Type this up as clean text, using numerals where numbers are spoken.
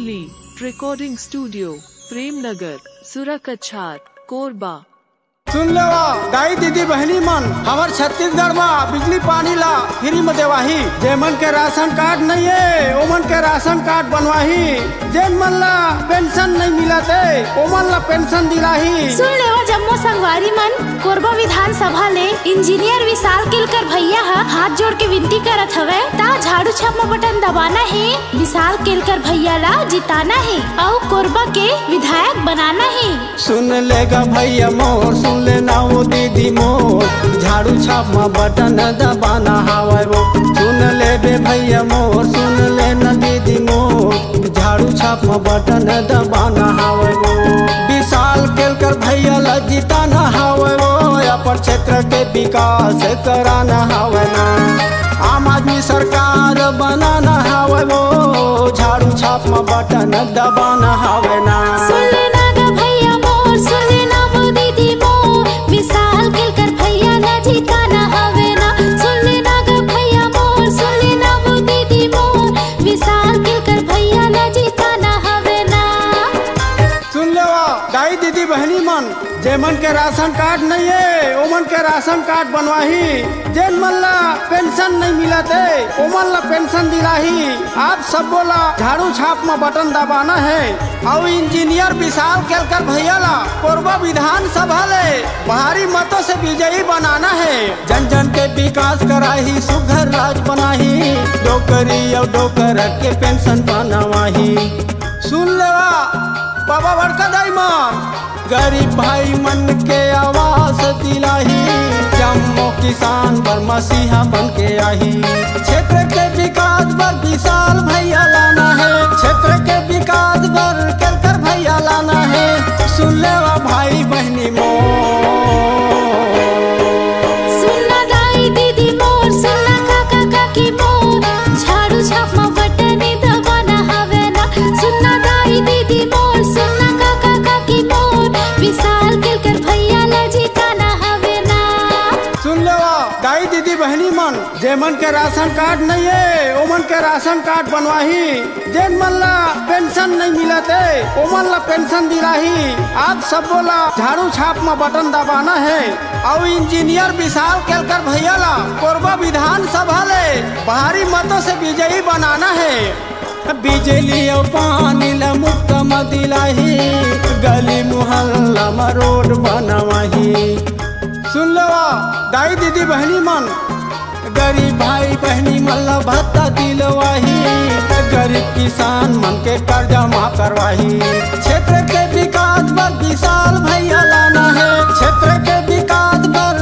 बिजली recording studio Premnagar सुरकच्छार कोरबा। सुन ले दाई दीदी बहनी मन हमार छत्तीसगढ़ में बिजली पानी ला फ्री में देवाही। जेमन के राशन कार्ड नहीं है ओमन के राशन कार्ड बनवाही। जेन मन ला पेंशन नहीं मिलते ओमन ला पेंशन दिलाही। सुन ले जम्मो संगवारी मन कोरबा विधानसभा ले इंजीनियर विशाल किलकर भैया हाथ जोड़ के विनती करत हवे ता झाड़ू छाप में बटन दबाना है। विशाल किलकर भैया ला जिताना है और कोरबा के विधायक बनाना है। सुन लेगा भैया मोर सुन लेना वो दीदी मोर झाड़ू छाप में बटन दबाना हवे वो। सुन ले बे भैया मोर सुन लेना दीदी मोर झाड़ू छाप में बटन दबाना हवे वो। विशाल केलकर भैया ला जिताना हवे वो। अपन क्षेत्र के विकास कराना हवे ना। आम आदमी सरकार बनाना हवे वो। झाड़ू छाप में बटन दबाना हवे ना। सुन लेना गा भैया मोर सुन लेना वो दीदी मोर विशाल किलकर भैया ला जिताना हवे ना। सुन लेना गा भैया मोर सुन लेना वो दीदी मोर विशाल किलकर भैया ला जिताना हवे ना। सुन ले दाई दीदी बहनी मन जेमन के राशन कार्ड नहीं है ओमन के राशन कार्ड बनवाही। जेन मन ला पेंशन नहीं मिलते ओमन ला पेंशन दिलाही। आप सब बोला झाड़ू छाप में बटन दबाना है और इंजीनियर विशाल केलकर भैया ला कोरबा विधानसभा ले भारी मतों से विजयी बनाना है। जन जन के विकास कराही सुघर राज बनाही। डोकरी और डोकर के पेंशन बनवाही। सुन ले बाबा बड़का दाई मन गरीब भाई मन के आवास दिलाही। जम्मो किसान पर मसीहा बन के आई। क्षेत्र के विकास पर विशाल भैया लाना है। क्षेत्र के विकास पर केलकर भैया लाना है। सुन ले भाई बहनी मोर सुनना दाई दीदी मोर सुनना काका काकी मोर झाड़ू छाप में बटन दबाना हवे ना। सुनना दाई दीदी मोर सुनना काका काकी मोर विशाल किलकर भैया ला जिताना हवे ना। सुन ले दाई दीदी बहनी मन जेमन के राशन कार्ड नहीं है ओमन के राशन कार्ड बनवाही। जेन मन ला पेंशन नहीं मिलते ओमन ला पेंशन दिलाही। आप सब बोला झाड़ू छाप में बटन दबाना है और इंजीनियर विशाल केलकर भैया ला कोरबा विधानसभा ले भारी मतों से विजयी बनाना है। बिजली और पानी ला मुफ्त में दिलाही। गली मोहल्ला में रोड बनवाही। सुन लो दाई दीदी बहनी मन गरीब भाई बहनी मन ला भत्ता दिलवाही। गरीब किसान मन के कर्जा माफ करवाही। क्षेत्र के विकास पर विशाल भैया लाना है। क्षेत्र के विकास पर